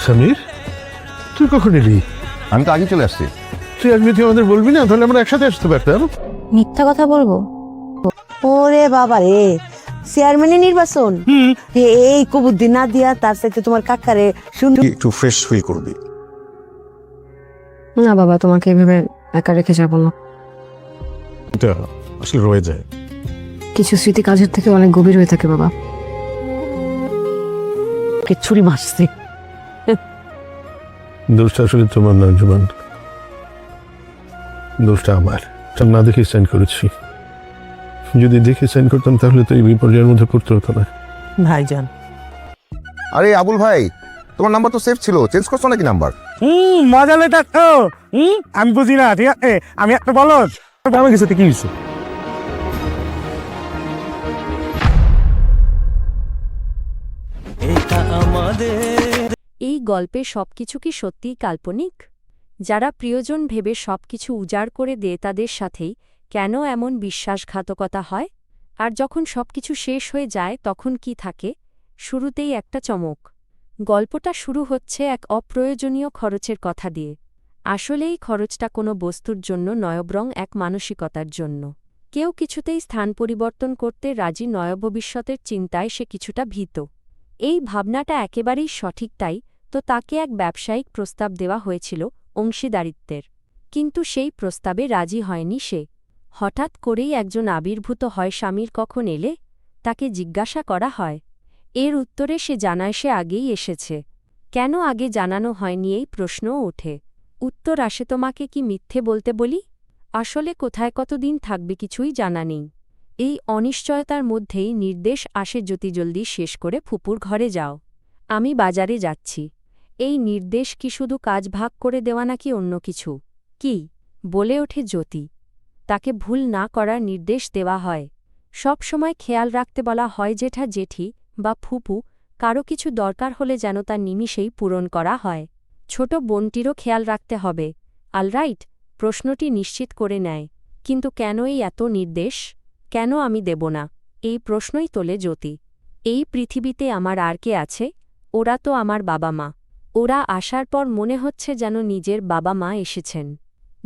সমীর, তুই কখন এলি? আমি তো আগে চলে আসছি। তুই আজকে তুই আমাদের বলবি না? তাহলে আমরা একসাথে আসতে পারতাম। মিথ্যা কথা বলবো? ওরে বাবা রে, চেয়ারম্যানের নির্বাচন এই কবুদ্দি না দিয়া তার সাথে তোমার কাকারে সুন্দর একটু ফ্রেশ ফিল করবি। না বাবা, তোমাকে এভাবে একা রেখে যাবো না। এটা আসলে রয়ে যায়। কিছু স্মৃতি কাজের থেকে অনেক গভীর হয়ে থাকে বাবা। ছুরি মারছে। দোষটা আসলে তোমার না জুবান, দোষটা আমার। সব না দেখে সাইন করেছি। যদি দেখে সাইন করতাম তাহলে তো এই বিপর্যয়ের মধ্যে পড়তে হতো না। ভাইজান, আরে আবুল ভাই, তোমার নাম্বার তো সেভ ছিল, চেঞ্জ করছো নাকি নাম্বার? মজা লেটা তো আমি বুঝি না, ঠিক আছে? আমি একটা বলদ আমার কিছু কি হয়েছে? এই গল্পে সবকিছু কি সত্যিই কাল্পনিক? যারা প্রিয়জন ভেবে সবকিছু উজাড় করে দেয় তাদের সাথেই কেন এমন বিশ্বাসঘাতকতা হয়? আর যখন সবকিছু শেষ হয়ে যায় তখন কি থাকে? শুরুতেই একটা চমক। গল্পটা শুরু হচ্ছে এক অপ্রয়োজনীয় খরচের কথা দিয়ে। আসলে এই খরচটা কোনো বস্তুর জন্য নয়, বরং এক মানসিকতার জন্য। কেউ কিছুতেই স্থান পরিবর্তন করতে রাজি নয়, ভবিষ্যতের চিন্তায় সে কিছুটা ভীত। এই ভাবনাটা একেবারেই সঠিক, তাই তো তাকে এক ব্যবসায়িক প্রস্তাব দেওয়া হয়েছিল অংশীদারিত্বের। কিন্তু সেই প্রস্তাবে রাজি হয়নি সে। হঠাৎ করেই একজন আবির্ভূত হয়। স্বামীর কখন এলে? তাকে জিজ্ঞাসা করা হয়। এর উত্তরে সে জানায় সে আগেই এসেছে। কেন আগে জানানো হয়নি এই প্রশ্নও ওঠে। উত্তর আসে, তোমাকে কি মিথ্যে বলতে বলি? আসলে কোথায় কতদিন থাকবে কিছুই জানা নেই। এই অনিশ্চয়তার মধ্যেই নির্দেশ আসে, জলদি শেষ করে ফুপুর ঘরে যাও, আমি বাজারে যাচ্ছি। এই নির্দেশ কি শুধু কাজ ভাগ করে দেওয়া নাকি অন্য কিছু? কি বলে ওঠে জ্যোতি। তাকে ভুল না করার নির্দেশ দেওয়া হয়। সব সময় খেয়াল রাখতে বলা হয় জেঠা জেঠি বা ফুপু কারো কিছু দরকার হলে যেন তার নিমিষেই পূরণ করা হয়। ছোট বোনটিরও খেয়াল রাখতে হবে। অলরাইট, প্রশ্নটি নিশ্চিত করে নেয়। কিন্তু কেন এই এত নির্দেশ? কেন আমি দেব না? এই প্রশ্নই তোলে জ্যোতি। এই পৃথিবীতে আমার আর কে আছে? ওরা তো আমার বাবা মা। ওরা আসার পর মনে হচ্ছে যেন নিজের বাবা মা এসেছেন।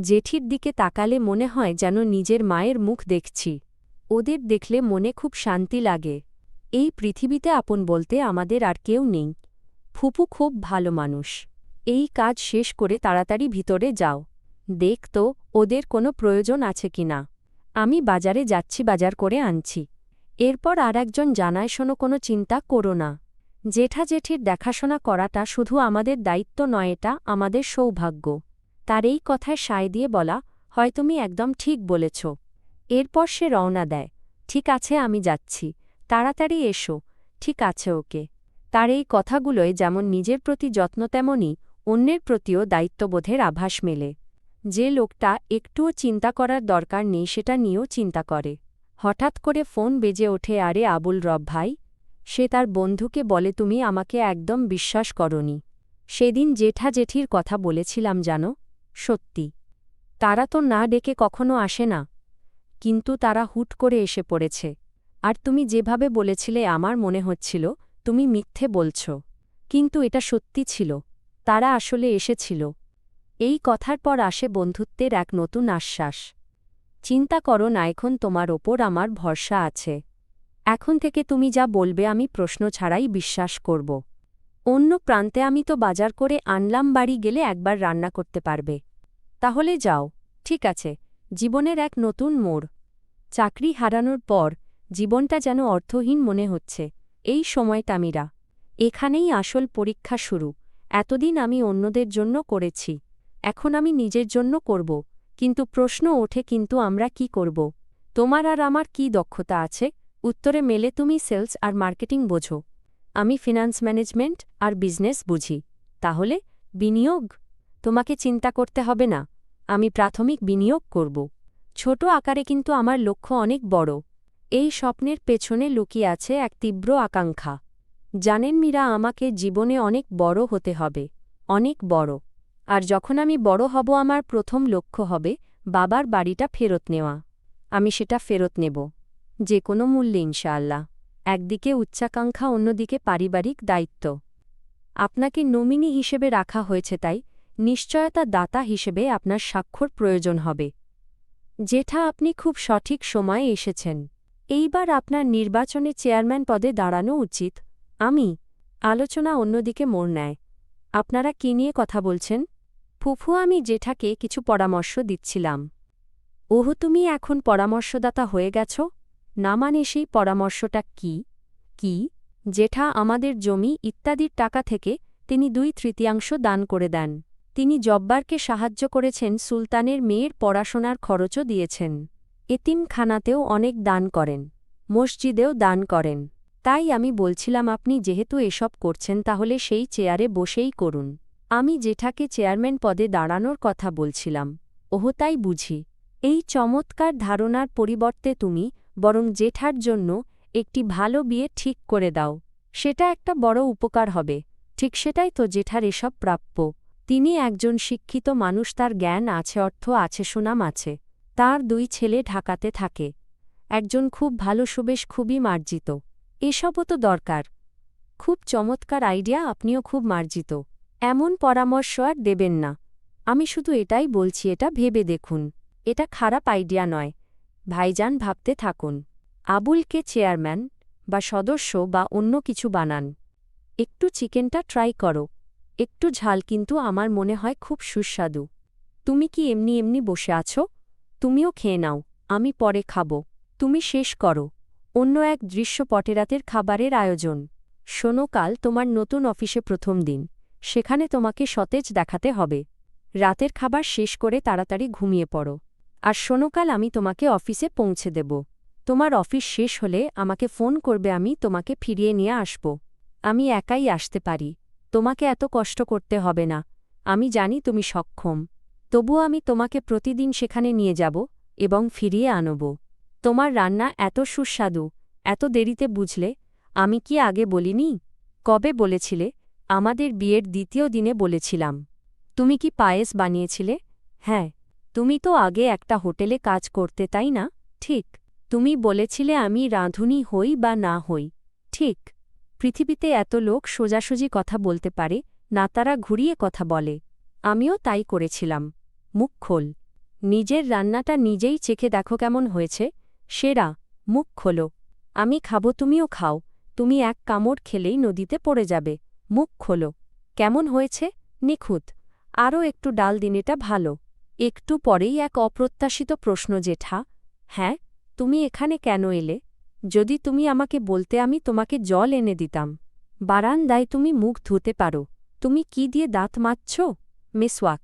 জেঠির দিকে তাকালে মনে হয় যেন নিজের মায়ের মুখ দেখছি। ওদের দেখলে মনে খুব শান্তি লাগে। এই পৃথিবীতে আপন বলতে আমাদের আর কেউ নেই। ফুপু খুব ভালো মানুষ। এই কাজ শেষ করে তাড়াতাড়ি ভিতরে যাও, দেখ তো ওদের কোনো প্রয়োজন আছে কিনা। আমি বাজারে যাচ্ছি, বাজার করে আনছি। এরপর আর একজন জানায়, শোনো, কোনো চিন্তা করো না। জেঠা জেঠির দেখাশোনা করাটা শুধু আমাদের দায়িত্ব নয়, এটা আমাদের সৌভাগ্য। তার এই কথায় সায় দিয়ে বলা হয়, তুমি একদম ঠিক বলেছ। এরপর সে রওনা দেয়। ঠিক আছে, আমি যাচ্ছি, তাড়াতাড়ি এসো। ঠিক আছে ওকে। তার এই কথাগুলোয় যেমন নিজের প্রতি যত্ন, তেমনই অন্যের প্রতিও দায়িত্ববোধের আভাস মেলে। যে লোকটা একটুও চিন্তা করার দরকার নেই সেটা নিয়েও চিন্তা করে। হঠাৎ করে ফোন বেজে ওঠে। আরে আবুল রব ভাই। সে তার বন্ধুকে বলে, তুমি আমাকে একদম বিশ্বাস করনি। সেদিন জেঠা জেঠির কথা বলেছিলাম জানো, সত্যি। তারা তো না ডেকে কখনো আসে না, কিন্তু তারা হুট করে এসে পড়েছে। আর তুমি যেভাবে বলেছিলে আমার মনে হচ্ছিল তুমি মিথ্যে বলছ, কিন্তু এটা সত্যি ছিল। তারা আসলে এসেছিল। এই কথার পর আসে বন্ধুত্বের এক নতুন আশ্বাস। চিন্তা করো না, এখন তোমার ওপর আমার ভরসা আছে। এখন থেকে তুমি যা বলবে আমি প্রশ্ন ছাড়াই বিশ্বাস করব। অন্য প্রান্তে, আমি তো বাজার করে আনলাম, বাড়ি গেলে একবার রান্না করতে পারবে। তাহলে যাও। ঠিক আছে। জীবনের এক নতুন মোড়। চাকরি হারানোর পর জীবনটা যেন অর্থহীন মনে হচ্ছে এই সময়টা। মীরা, এখানেই আসল পরীক্ষা শুরু। এতদিন আমি অন্যদের জন্য করেছি, এখন আমি নিজের জন্য করব। কিন্তু প্রশ্ন ওঠে, কিন্তু আমরা কি করব? তোমার আর আমার কি দক্ষতা আছে? উত্তরে মেলে, তুমি সেলস আর মার্কেটিং বোঝো, আমি ফিনান্স ম্যানেজমেন্ট আর বিজনেস বুঝি। তাহলে বিনিয়োগ? তোমাকে চিন্তা করতে হবে না, আমি প্রাথমিক বিনিয়োগ করব। ছোট আকারে, কিন্তু আমার লক্ষ্য অনেক বড়। এই স্বপ্নের পেছনে লুকিয়ে আছে এক তীব্র আকাঙ্ক্ষা। জানেন মীরা, আমাকে জীবনে অনেক বড় হতে হবে, অনেক বড়। আর যখন আমি বড় হব আমার প্রথম লক্ষ্য হবে বাবার বাড়িটা ফেরত নেওয়া। আমি সেটা ফেরত নেব, যে কোনো মূল্যে ইনশাআল্লাহ। একদিকে উচ্চাকাঙ্ক্ষা, অন্যদিকে পারিবারিক দায়িত্ব। আপনাকে নমিনি হিসেবে রাখা হয়েছে, তাই নিশ্চয়তা দাতা হিসেবে আপনার স্বাক্ষর প্রয়োজন হবে। জেঠা, আপনি খুব সঠিক সময়ে এসেছেন। এইবার আপনার নির্বাচনে চেয়ারম্যান পদে দাঁড়ানো উচিত। আমি আলোচনা অন্যদিকে মোড় নেয়। আপনারা কি নিয়ে কথা বলছেন? ফুফু, আমি জেঠাকে কিছু পরামর্শ দিচ্ছিলাম। ওহ, তুমি এখন পরামর্শদাতা হয়ে গেছ? না মানে সেই পরামর্শটা কি? কি? জেঠা আমাদের জমি ইত্যাদির টাকা থেকে তিনি 2/3 দান করে দেন। তিনি জব্বারকে সাহায্য করেছেন, সুলতানের মেয়ের পড়াশোনার খরচও দিয়েছেন। এতিমখানাতেও অনেক দান করেন, মসজিদেও দান করেন। তাই আমি বলছিলাম, আপনি যেহেতু এসব করছেন তাহলে সেই চেয়ারে বসেই করুন। আমি জেঠাকে চেয়ারম্যান পদে দাঁড়ানোর কথা বলছিলাম। ওহ, তাই বুঝি। এই চমৎকার ধারণার পরিবর্তে তুমি বরং জেঠার জন্য একটি ভালো বিয়ে ঠিক করে দাও। সেটা একটা বড় উপকার হবে। ঠিক সেটাই তো জেঠার এসব প্রাপ্য। তিনি একজন শিক্ষিত মানুষ, তার জ্ঞান আছে, অর্থ আছে, সুনাম আছে। তার 2 ছেলে ঢাকাতে থাকে। একজন খুব ভালো সুবেশ, খুবই মার্জিত। এসবও তো দরকার। খুব চমৎকার আইডিয়া, আপনিও খুব মার্জিত। এমন পরামর্শ আর দেবেন না। আমি শুধু এটাই বলছি, এটা ভেবে দেখুন। এটা খারাপ আইডিয়া নয়। ভাইজান, ভাবতে থাকুন। আবুলকে চেয়ারম্যান বা সদস্য বা অন্য কিছু বানান। একটু চিকেনটা ট্রাই করো। একটু ঝাল, কিন্তু আমার মনে হয় খুব সুস্বাদু। তুমি কি এমনি এমনি বসে আছো? তুমিও খেয়ে নাও, আমি পরে খাবো। তুমি শেষ করো। অন্য এক দৃশ্যপটে রাতের খাবারের আয়োজন। শোনো, কাল তোমার নতুন অফিসে প্রথম দিন। সেখানে তোমাকে সতেজ দেখাতে হবে। রাতের খাবার শেষ করে তাড়াতাড়ি ঘুমিয়ে পড়ো। আর শোনো, কাল আমি তোমাকে অফিসে পৌঁছে দেব। তোমার অফিস শেষ হলে আমাকে ফোন করবে, আমি তোমাকে ফিরিয়ে নিয়ে আসব। আমি একাই আসতে পারি, তোমাকে এত কষ্ট করতে হবে না। আমি জানি তুমি সক্ষম। তবুও আমি তোমাকে প্রতিদিন সেখানে নিয়ে যাব এবং ফিরিয়ে আনব। তোমার রান্না এত সুস্বাদু, এত দেরিতে বুঝলে? আমি কি আগে বলিনি? কবে বলেছিলে? আমাদের বিয়ের 2য় দিনে বলেছিলাম। তুমি কি পায়েস বানিয়েছিলে? হ্যাঁ। তুমি তো আগে একটা হোটেলে কাজ করতে, তাই না? ঠিক। তুমি বলেছিলে আমি রাঁধুনি হই বা না হই। ঠিক। পৃথিবীতে এত লোক সোজাসুজি কথা বলতে পারে না, তারা ঘুরিয়ে কথা বলে। আমিও তাই করেছিলাম। মুখ খোল। নিজের রান্নাটা নিজেই চেখে দেখো কেমন হয়েছে। সেরা। মুখ খোলো। আমি খাবো, তুমিও খাও। তুমি এক কামড় খেলেই নদীতে পড়ে যাবে। মুখ খোলো। কেমন হয়েছে? নিখুঁত। আরও একটু ডাল দিন, এটা ভালো। একটু পরেই এক অপ্রত্যাশিত প্রশ্ন। জেঠা, হ্যাঁ, তুমি এখানে কেন এলে? যদি তুমি আমাকে বলতে, আমি তোমাকে জল এনে দিতাম। বারান্দায় তুমি মুখ ধুতে পারো। তুমি কি দিয়ে দাঁত মাজছ? মেসওয়াক।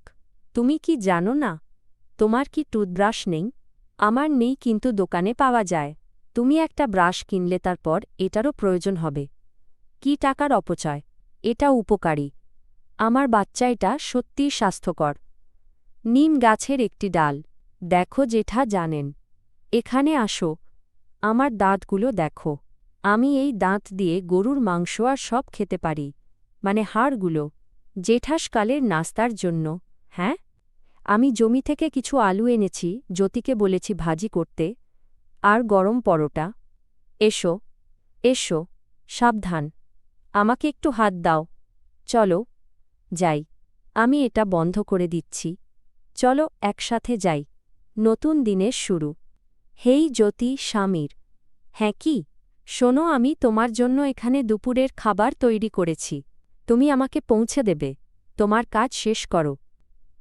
তুমি কি জানো না? তোমার কি টুথব্রাশ নেই? আমার নেই, কিন্তু দোকানে পাওয়া যায়। তুমি একটা ব্রাশ কিনলে, তারপর এটারও প্রয়োজন হবে। কি টাকার অপচয়! এটা উপকারী। আমার বাচ্চা, এটা সত্যিই স্বাস্থ্যকর। নিম গাছের একটি ডাল। দেখো জেঠা, জানেন। এখানে আসো। আমার দাঁতগুলো দেখো। আমি এই দাঁত দিয়ে গরুর মাংস আর সব খেতে পারি, মানে হাড়গুলো। জেঠাসকালের নাস্তার জন্য। হ্যাঁ, আমি জমি থেকে কিছু আলু এনেছি, জ্যোতিকে বলেছি ভাজি করতে। আর গরম পরোটা। এসো, এসো। সাবধান। আমাকে একটু হাত দাও। চলো যাই। আমি এটা বন্ধ করে দিচ্ছি। চলো একসাথে যাই। নতুন দিনের শুরু। হেই জ্যোতি, স্বামীর। হ্যাঁ, কি? শোনো, আমি তোমার জন্য এখানে দুপুরের খাবার তৈরি করেছি। তুমি আমাকে পৌঁছে দেবে। তোমার কাজ শেষ করো।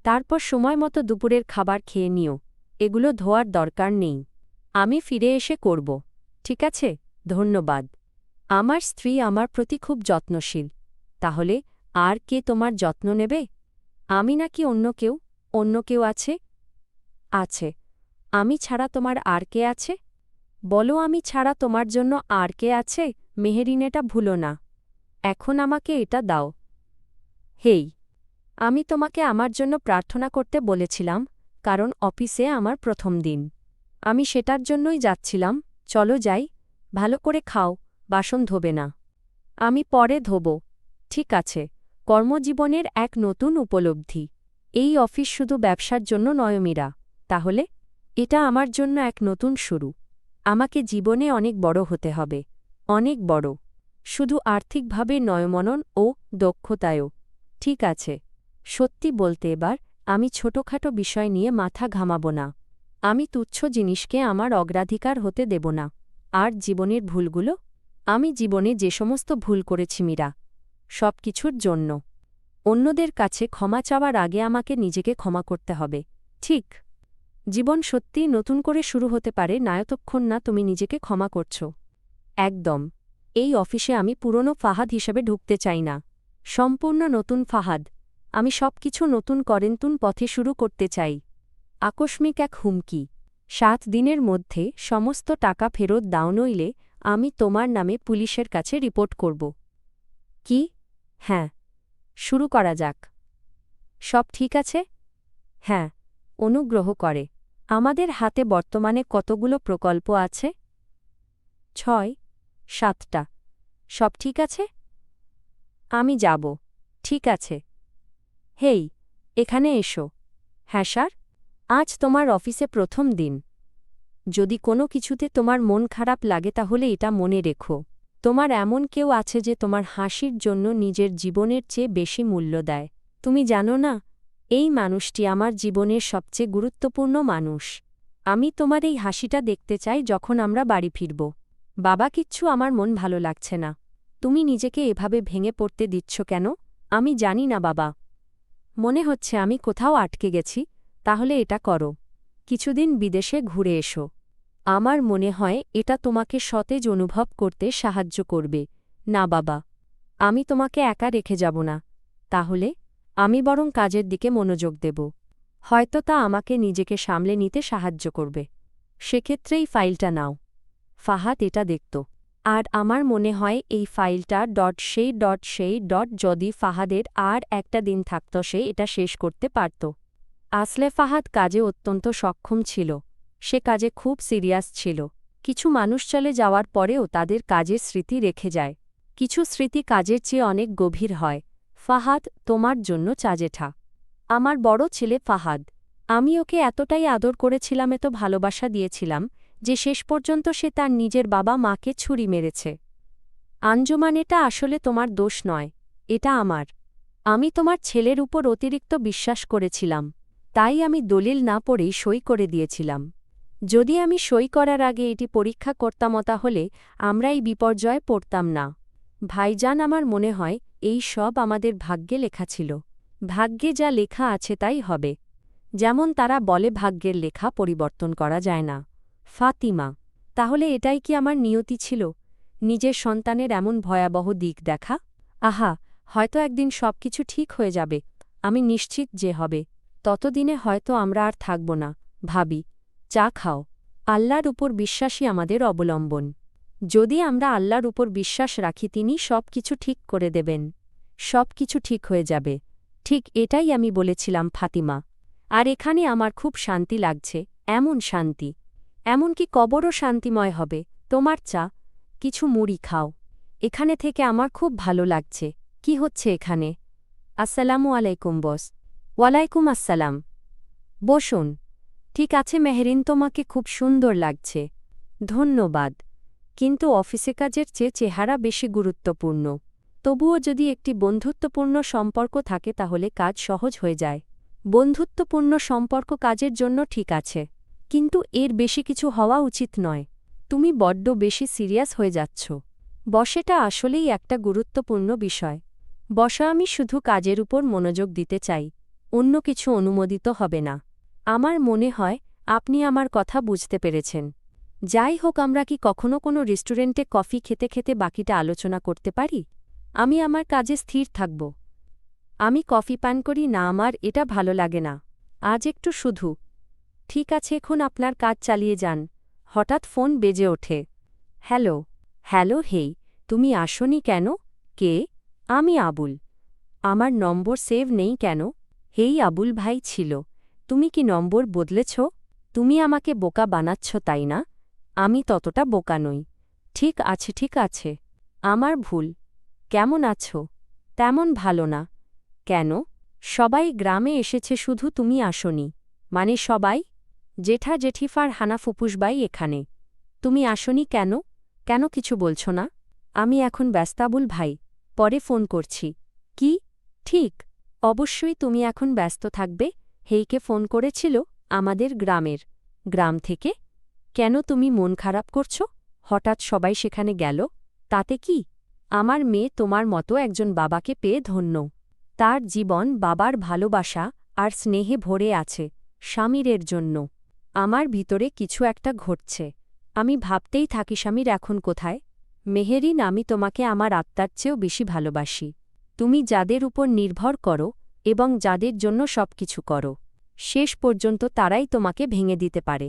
তারপর সময়মতো দুপুরের খাবার খেয়ে নিও। এগুলো ধোয়ার দরকার নেই। আমি ফিরে এসে করব। ঠিক আছে? ধন্যবাদ। আমার স্ত্রী আমার প্রতি খুব যত্নশীল। তাহলে আর কে তোমার যত্ন নেবে? আমি নাকি অন্য কেউ? অন্য কেউ আছে? আছে। আমি ছাড়া তোমার আর কে আছে? বলো, আমি ছাড়া তোমার জন্য আর কে আছে? মেহেরিন, এটা ভুলো না। এখন আমাকে এটা দাও। হেই, আমি তোমাকে আমার জন্য প্রার্থনা করতে বলেছিলাম, কারণ অফিসে আমার প্রথম দিন। আমি সেটার জন্যই যাচ্ছিলাম। চলো যাই। ভালো করে খাও, বাসন ধোবে না। আমি পরে ধোব। ঠিক আছে। কর্মজীবনের এক নতুন উপলব্ধি। এই অফিস শুধু ব্যবসার জন্য নয় মীরা। তাহলে এটা আমার জন্য এক নতুন শুরু। আমাকে জীবনে অনেক বড় হতে হবে। অনেক বড়। শুধু আর্থিকভাবে নয়, মনন ও দক্ষতায়ও। ঠিক আছে, সত্যি বলতে এবার আমি ছোটখাটো বিষয় নিয়ে মাথা ঘামাব না। আমি তুচ্ছ জিনিসকে আমার অগ্রাধিকার হতে দেব না। আর জীবনের ভুলগুলো? আমি জীবনে যে সমস্ত ভুল করেছি মীরা, সব কিছুর জন্য অন্যদের কাছে ক্ষমা চাওয়ার আগে আমাকে নিজেকে ক্ষমা করতে হবে। ঠিক, জীবন সত্যিই নতুন করে শুরু হতে পারে না যতক্ষণ না তুমি নিজেকে ক্ষমা করছ। একদম। এই অফিসে আমি পুরনো ফাহাদ হিসেবে ঢুকতে চাই না। সম্পূর্ণ নতুন ফাহাদ। আমি সবকিছু নতুন নতুন পথে শুরু করতে চাই। আকস্মিক এক হুমকি, 7 দিনের মধ্যে সমস্ত টাকা ফেরত দাও, নইলে আমি তোমার নামে পুলিশের কাছে রিপোর্ট করব। কি? হ্যাঁ, শুরু করা যাক। সব ঠিক আছে? হ্যাঁ, অনুগ্রহ করে। আমাদের হাতে বর্তমানে কতগুলো প্রকল্প আছে? 6-7টা। সব ঠিক আছে? আমি যাব। ঠিক আছে। হেই, এখানে এসো। হ্যাঁ স্যার। আজ তোমার অফিসে প্রথম দিন। যদি কোনো কিছুতে তোমার মন খারাপ লাগে তাহলে এটা মনে রেখো, তোমার এমন কেউ আছে যে তোমার হাসির জন্য নিজের জীবনের চেয়ে বেশি মূল্য দেয়। তুমি জানো না, এই মানুষটি আমার জীবনের সবচেয়ে গুরুত্বপূর্ণ মানুষ। আমি তোমার এই হাসিটা দেখতে চাই যখন আমরা বাড়ি ফিরব। বাবা, কিচ্ছু আমার মন ভালো লাগছে না। তুমি নিজেকে এভাবে ভেঙে পড়তে দিচ্ছ কেন? আমি জানি না বাবা। মনে হচ্ছে আমি কোথাও আটকে গেছি। তাহলে এটা করো, কিছুদিন বিদেশে ঘুরে এসো। আমার মনে হয় এটা তোমাকে সতেজ অনুভব করতে সাহায্য করবে। না বাবা, আমি তোমাকে একা রেখে যাব না। তাহলে আমি বরং কাজের দিকে মনোযোগ দেব। হয়তো তা আমাকে নিজেকে সামলে নিতে সাহায্য করবে। সেক্ষেত্রেই ফাইলটা নাও। ফাহাদ এটা দেখত। আর আমার মনে হয় এই ফাইলটা যদি ফাহাদের আর একটা দিন থাকত সে এটা শেষ করতে পারত। আসলে ফাহাদ কাজে অত্যন্ত সক্ষম ছিল। সে কাজে খুব সিরিয়াস ছিল। কিছু মানুষ চলে যাওয়ার পরেও তাদের কাজের স্মৃতি রেখে যায়। কিছু স্মৃতি কাজের চেয়ে অনেক গভীর হয়। ফাহাদ, তোমার জন্য চা জেঠা। আমার বড় ছেলে ফাহাদ। আমি ওকে এতটাই আদর করেছিলাম, এত ভালোবাসা দিয়েছিলাম যে শেষ পর্যন্ত সে তার নিজের বাবা মাকে ছুরি মেরেছে। আঞ্জুমান, এটা আসলে তোমার দোষ নয়, এটা আমার। আমি তোমার ছেলের উপর অতিরিক্ত বিশ্বাস করেছিলাম, তাই আমি দলিল না পড়েই সই করে দিয়েছিলাম। যদি আমি সই করার আগে এটি পরীক্ষা করতাম তাহলে আমরা এই বিপর্যয়ে পড়তাম না। ভাইজান, আমার মনে হয় এই সব আমাদের ভাগ্যে লেখা ছিল। ভাগ্যে যা লেখা আছে তাই হবে। যেমন তারা বলে ভাগ্যের লেখা পরিবর্তন করা যায় না। ফাতিমা, তাহলে এটাই কি আমার নিয়তি ছিল? নিজের সন্তানের এমন ভয়াবহ দিক দেখা? আহা, হয়তো একদিন সবকিছু ঠিক হয়ে যাবে। আমি নিশ্চিত যে হবে। ততদিনে হয়তো আমরা আর থাকব না। ভাবি, চা খাও। আল্লাহর উপর বিশ্বাসই আমাদের অবলম্বন। যদি আমরা আল্লাহর উপর বিশ্বাস রাখি, তিনি সব কিছু ঠিক করে দেবেন। সব কিছু ঠিক হয়ে যাবে। ঠিক এটাই আমি বলেছিলাম ফাতিমা। আর এখানে আমার খুব শান্তি লাগছে, এমন শান্তি, এমনকি কবরও শান্তিময় হবে। তোমার চা, কিছু মুড়ি খাও। এখানে থেকে আমার খুব ভালো লাগছে। কি হচ্ছে এখানে? আসসালামু আলাইকুম বস। ওয়ালাইকুম আসসালাম। বসুন। ঠিক আছে মেহরিন, তোমাকে খুব সুন্দর লাগছে। ধন্যবাদ। কিন্তু অফিসে কাজের চেয়ে চেহারা বেশি গুরুত্বপূর্ণ। তবুও যদি একটি বন্ধুত্বপূর্ণ সম্পর্ক থাকে তাহলে কাজ সহজ হয়ে যায়। বন্ধুত্বপূর্ণ সম্পর্ক কাজের জন্য ঠিক আছে, কিন্তু এর বেশি কিছু হওয়া উচিত নয়। তুমি বড্ড বেশি সিরিয়াস হয়ে যাচ্ছ। বসেটা আসলেই একটা গুরুত্বপূর্ণ বিষয়। বসা, আমি শুধু কাজের উপর মনোযোগ দিতে চাই, অন্য কিছু অনুমোদিত হবে না। আমার মনে হয় আপনি আমার কথা বুঝতে পেরেছেন। যাই হোক, আমরা কি কখনো কোনো রেস্টুরেন্টে কফি খেতে খেতে বাকিটা আলোচনা করতে পারি? আমি আমার কাজে স্থির থাকব। আমি কফি পান করি না, আমার এটা ভালো লাগে না। আজ একটু শুধু। ঠিক আছে, এখন আপনার কাজ চালিয়ে যান। হঠাৎ ফোন বেজে ওঠে। হ্যালো। হ্যালো, হেই, তুমি আসোনি কেন? কে? আমি আবুল। আমার নম্বর সেভ নেই কেন? হেই, আবুল ভাই ছিল। তুমি কি নম্বর বদলেছ? তুমি আমাকে বোকা বানাচ্ছ, তাই না? আমি ততটা বোকা নই। ঠিক আছে, ঠিক আছে, আমার ভুল। কেমন আছো? তেমন ভালো না। কেন? সবাই গ্রামে এসেছে, শুধু তুমি আসোনি। মানে সবাই? জেঠা জেঠিফার হানা ফুপুসবাই এখানে। তুমি আসোনি কেন? কেন কিছু বলছো না? আমি এখন ব্যস্ত আবুল ভাই, পরে ফোন করছি। কি? ঠিক, অবশ্যই তুমি এখন ব্যস্ত থাকবে। হেইকে ফোন করেছিল আমাদের গ্রাম থেকে। কেন তুমি মন খারাপ করছো? হঠাৎ সবাই সেখানে গেল, তাতে কি? আমার মেয়ে তোমার মতো একজন বাবাকে পেয়ে ধন্য। তার জীবন বাবার ভালোবাসা আর স্নেহে ভরে আছে স্বামীরের জন্য। আমার ভিতরে কিছু একটা ঘটছে। আমি ভাবতেই থাকি স্বামীর এখন কোথায়। মেহেরিন, আমি তোমাকে আমার আত্মার চেয়েও বেশি ভালোবাসি। তুমি যাদের উপর নির্ভর করো এবং যাদের জন্য সবকিছু করো, শেষ পর্যন্ত তারাই তোমাকে ভেঙে দিতে পারে।